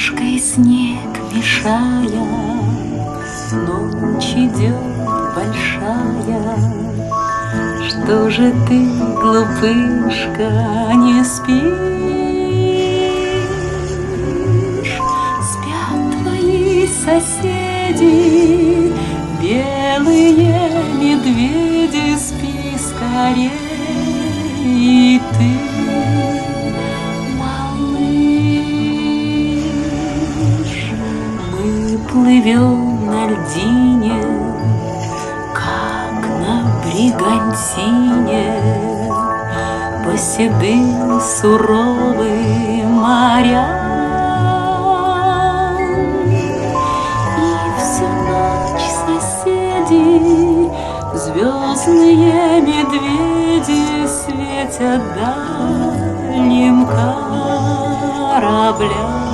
Ладошкой снег мешая, ночь идет большая. Что же ты, глупышка, не спишь? Спят твои соседи, белые медведи, спи скорей. И ты, малыш, мы плывем на льдине, как на бригантине, по седым суровым морям. И всю ночь соседи, звездные медведи, светят дальним кораблям.